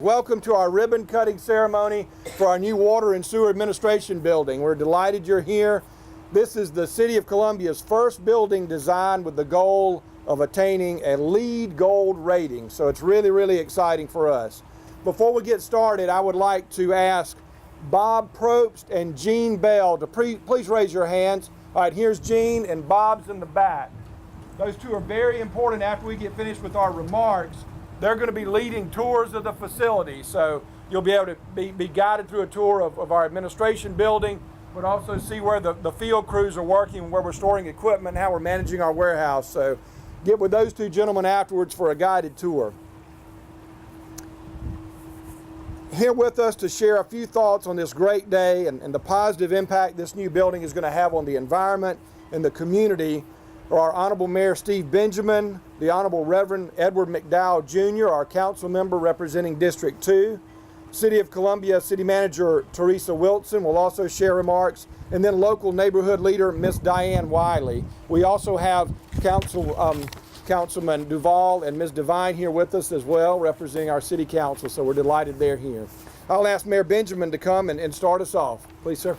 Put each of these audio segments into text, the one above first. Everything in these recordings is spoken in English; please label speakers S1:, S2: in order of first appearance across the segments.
S1: Welcome to our ribbon cutting ceremony for our new Water and Sewer Administration building. We're delighted you're here. This is the City of Columbia's first building designed with the goal of attaining a LEED Gold rating. So it's really, really exciting for us. Before we get started, I would like to ask Bob Probst and Jean Bell to please raise your hands. All right, here's Jean and Bob's in the back. Those two are very important. After we get finished with our remarks, they're going to be leading tours of the facility, so you'll be able to be guided through a tour of our administration building, but also see where the field crews are working, where we're storing equipment, how we're managing our warehouse. So get with those two gentlemen afterwards for a guided tour. Here with us to share a few thoughts on this great day and the positive impact this new building is going to have on the environment and the community are our Honorable Mayor Steve Benjamin, the Honorable Reverend Edward McDowell Jr., our council member representing District 2. City of Columbia City Manager Teresa Wilson will also share remarks, and then local neighborhood leader Miss Diane Wylie. We also have Councilman Duvall and Ms. Devine here with us as well, representing our city council, so we're delighted they're here. I'll ask Mayor Benjamin to come and start us off. Please, sir.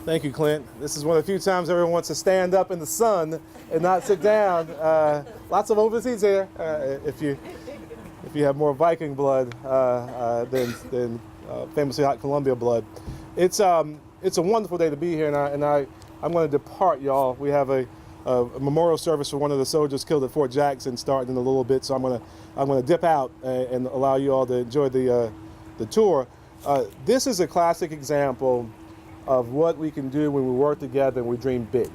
S2: Thank you, Clint. This is one of the few times everyone wants to stand up in the sun and not sit down. Lots of open seats here. If you have more Viking blood than famously hot Columbia blood, it's a wonderful day to be here, and I'm going to depart, y'all. We have a memorial service for one of the soldiers killed at Fort Jackson starting in a little bit, so I'm going to dip out and allow you all to enjoy the tour. This is a classic example of what we can do when we work together and we dream big.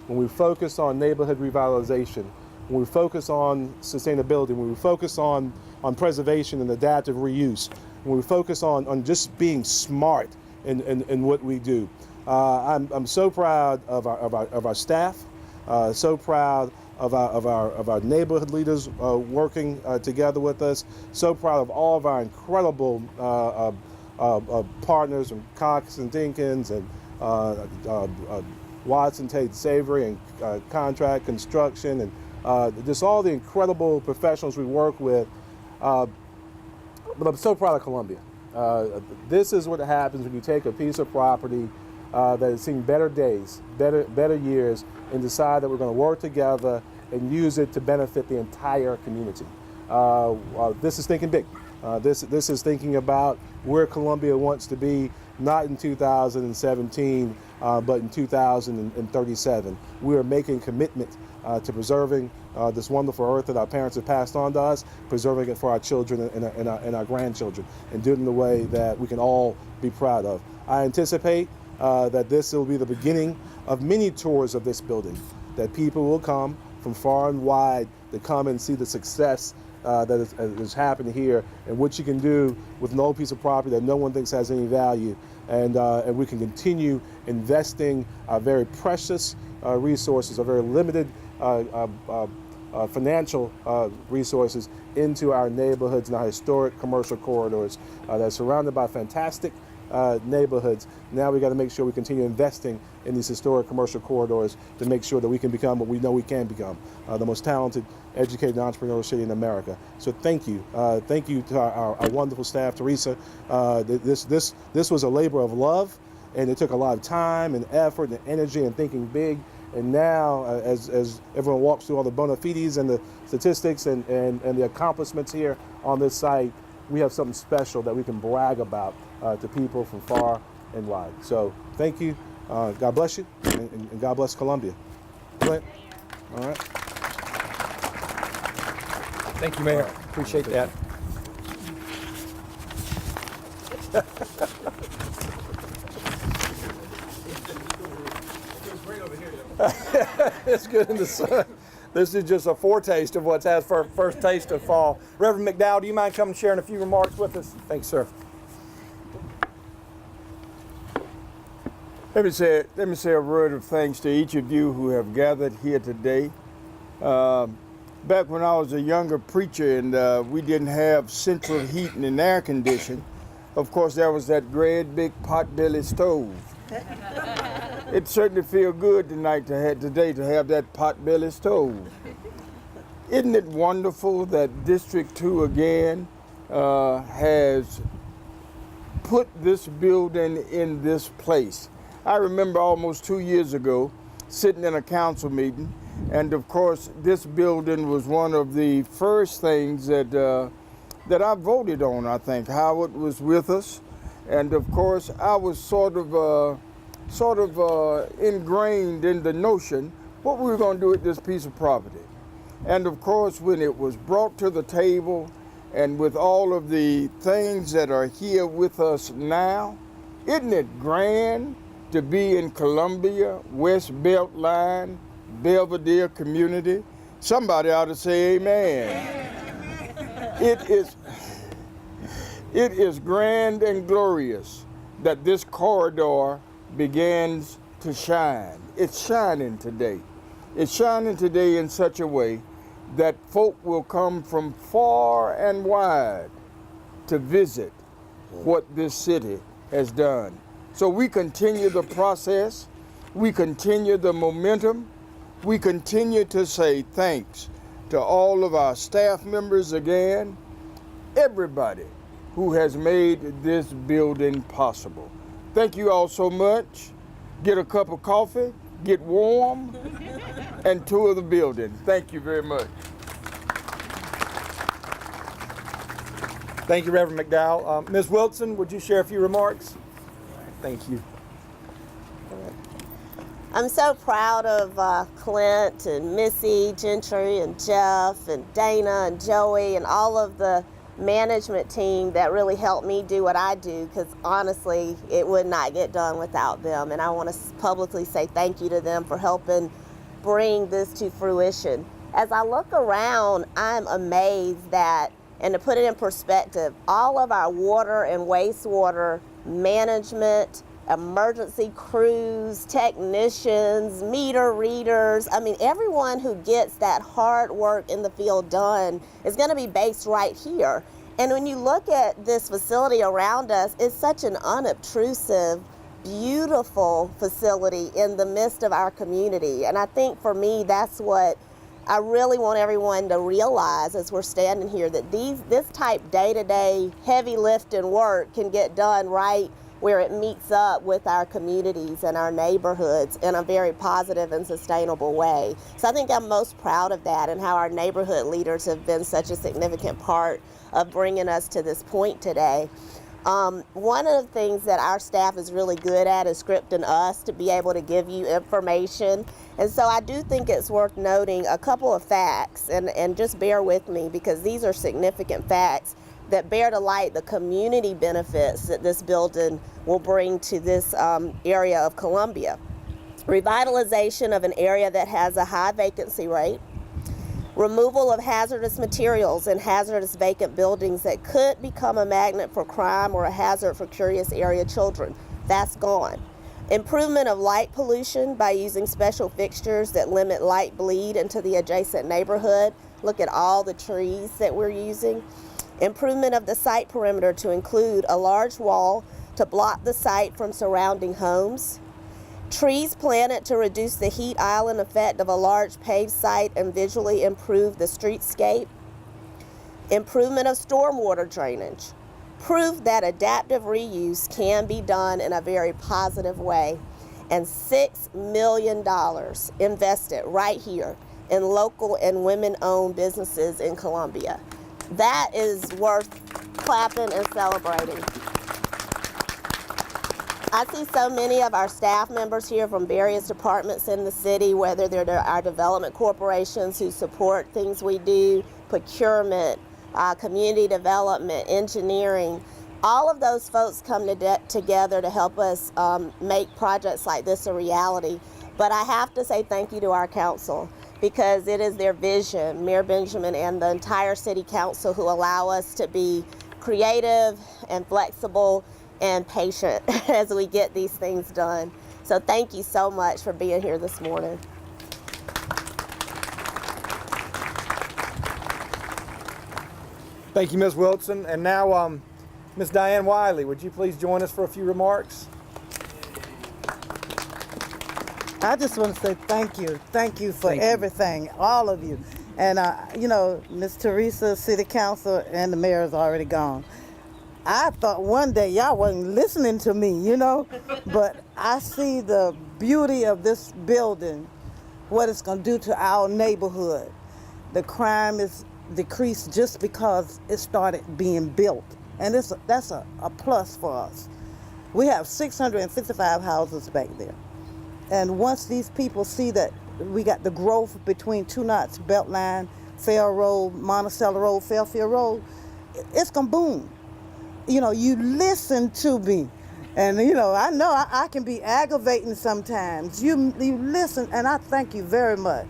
S2: When we focus on neighborhood revitalization, when we focus on sustainability, when we focus on preservation and adaptive reuse, when we focus on just being smart in what we do. I'm so proud of our staff, so proud of our neighborhood leaders working together with us, so proud of all of our incredible partners from Cox and Dinkins and Watson Tate Savory and contract construction and just all the incredible professionals we work with. But I'm so proud of Columbia. This is what happens when you take a piece of property that has seen better days, better years, and decide that we're going to work together and use it to benefit the entire community. This is thinking big. This is thinking about where Columbia wants to be, not in 2017, but in 2037. We are making commitment to preserving this wonderful earth that our parents have passed on to us, preserving it for our children and our grandchildren, and doing it in a way that we can all be proud of. I anticipate that this will be the beginning of many tours of this building, that people will come from far and wide to come and see the success that is happening here, and what you can do with an old piece of property that no one thinks has any value, and we can continue investing our very precious resources, our very limited financial resources into our neighborhoods and our historic commercial corridors that are surrounded by fantastic neighborhoods. Now we got to make sure we continue investing in these historic commercial corridors to make sure that we can become what we know we can become, the most talented, educated, entrepreneurial city in America. So thank you to our wonderful staff, Teresa. This was a labor of love, and it took a lot of time and effort and energy and thinking big. And now, as everyone walks through all the bona fides and the statistics and the accomplishments here on this site, we have something special that we can brag about to people from far and wide. So thank you. God bless you, and God bless Columbia. Clint? All right.
S1: Thank you, Mayor. Appreciate that. It's good in the sun. This is just a foretaste of what's has for first taste of fall. Reverend McDowell, do you mind coming and sharing a few remarks with us? Thanks, sir.
S3: Let me say a word of thanks to each of you who have gathered here today. Back when I was a younger preacher and we didn't have central heating and air conditioning, of course there was that great big pot-belly stove. It certainly feels good today to have that pot-belly stove. Isn't it wonderful that District 2 again has put this building in this place? I remember almost 2 years ago sitting in a council meeting, and of course this building was one of the first things that I voted on. I think Howard was with us, and of course I was sort of ingrained in the notion what we were going to do with this piece of property. And of course, when it was brought to the table, and with all of the things that are here with us now, isn't it grand to be in Columbia, West Beltline, Belvedere community? Somebody ought to say amen. It is grand and glorious that this corridor begins to shine. It's shining today. It's shining today in such a way that folk will come from far and wide to visit what this city has done. So we continue the process, we continue the momentum, we continue to say thanks to all of our staff members again, everybody who has made this building possible. Thank you all so much. Get a cup of coffee, get warm, and tour the building. Thank you very much.
S1: Thank you, Reverend McDowell. Ms. Wilson, would you share a few remarks? Thank you.
S4: I'm so proud of Clint and Missy Gentry and Jeff and Dana and Joey and all of the management team that really helped me do what I do, because honestly, it would not get done without them. And I want to publicly say thank you to them for helping bring this to fruition. As I look around, I'm amazed that, and to put it in perspective, all of our water and wastewater management, emergency crews, technicians, meter readers, I mean, everyone who gets that hard work in the field done is going to be based right here. And when you look at this facility around us, it's such an unobtrusive, beautiful facility in the midst of our community. And I think for me, that's what I really want everyone to realize as we're standing here, that this type day-to-day heavy lifting work can get done right where it meets up with our communities and our neighborhoods in a very positive and sustainable way. So I think I'm most proud of that, and how our neighborhood leaders have been such a significant part of bringing us to this point today. One of the things that our staff is really good at is scripting us to be able to give you information. And so I do think it's worth noting a couple of facts, and just bear with me because these are significant facts that bear to light the community benefits that this building will bring to this area of Columbia. Revitalization of an area that has a high vacancy rate, removal of hazardous materials and hazardous vacant buildings that could become a magnet for crime or a hazard for curious area children. That's gone. Improvement of light pollution by using special fixtures that limit light bleed into the adjacent neighborhood. Look at all the trees that we're using. Improvement of the site perimeter to include a large wall to block the site from surrounding homes. Trees planted to reduce the heat island effect of a large paved site and visually improve the streetscape. Improvement of stormwater drainage. Proof that adaptive reuse can be done in a very positive way. And $6 million invested right here in local and women-owned businesses in Columbia. That is worth clapping and celebrating. I see so many of our staff members here from various departments in the city, whether they're our development corporations who support things we do, procurement, community development, engineering. All of those folks come together to help us make projects like this a reality. But I have to say thank you to our council, because it is their vision, Mayor Benjamin and the entire city council, who allow us to be creative and flexible and patient as we get these things done. So thank you so much for being here this morning.
S1: Thank you, Ms. Wilson. And now, Ms. Diane Wylie, would you please join us for a few remarks?
S5: I just want to say thank you for everything, all of you. And, you know, Miss Teresa, city council, and the mayor is already gone. I thought one day y'all wasn't listening to me, you know, but I see the beauty of this building, what it's going to do to our neighborhood. The crime is decreased just because it started being built, and that's a plus for us. We have 655 houses back there, and once these people see that we got the growth between Two Knots, Beltline, Fair Road, Monticello Road, Fairfield Road, it's going to boom. You know, you listen to me. And, you know I can be aggravating sometimes. You listen, and I thank you very much,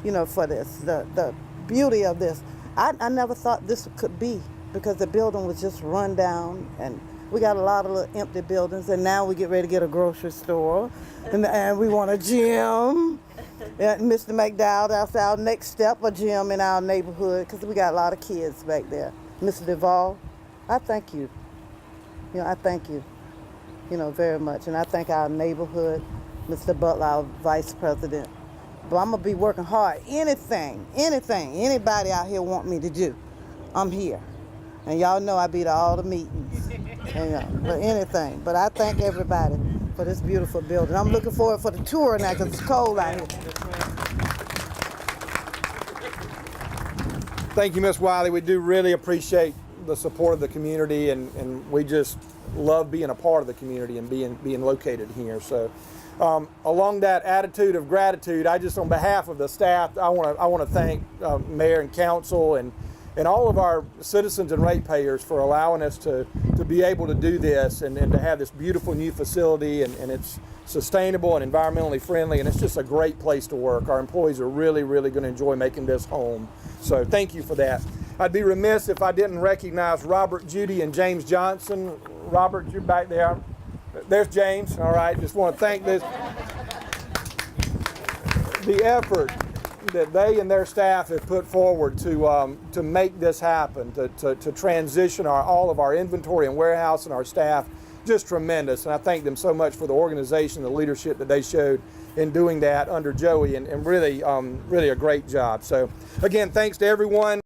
S5: you know, for this, the beauty of this. I never thought this could be, because the building was just run down, and we got a lot of little empty buildings, and now we get ready to get a grocery store, and we want a gym. Mr. McDowell, that's our next step, a gym in our neighborhood, because we got a lot of kids back there. Mr. Duvall, I thank you. You know, I thank you, you know, very much. And I thank our neighborhood, Mr. Butler, our vice president. But I'm going to be working hard. Anything, anybody out here want me to do, I'm here. And y'all know I be to all the meetings, and, but anything. But I thank everybody for this beautiful building. I'm looking forward for the tour now because it's cold out here.
S1: Thank you, Ms. Wylie. We do really appreciate the support of the community, and we just love being a part of the community and being located here. So along that attitude of gratitude, I just, on behalf of the staff, I want to thank Mayor and Council and all of our citizens and ratepayers for allowing us to be able to do this and to have this beautiful new facility, and it's sustainable and environmentally friendly, and it's just a great place to work. Our employees are really, really going to enjoy making this home. So thank you for that. I'd be remiss if I didn't recognize Robert, Judy, and James Johnson. Robert, you're back there. There's James. All right. Just want to thank the effort that they and their staff have put forward to make this happen, to transition all of our inventory and warehouse and our staff. Just tremendous. And I thank them so much for the organization, the leadership that they showed in doing that under Joey, and really, really a great job. So again, thanks to everyone.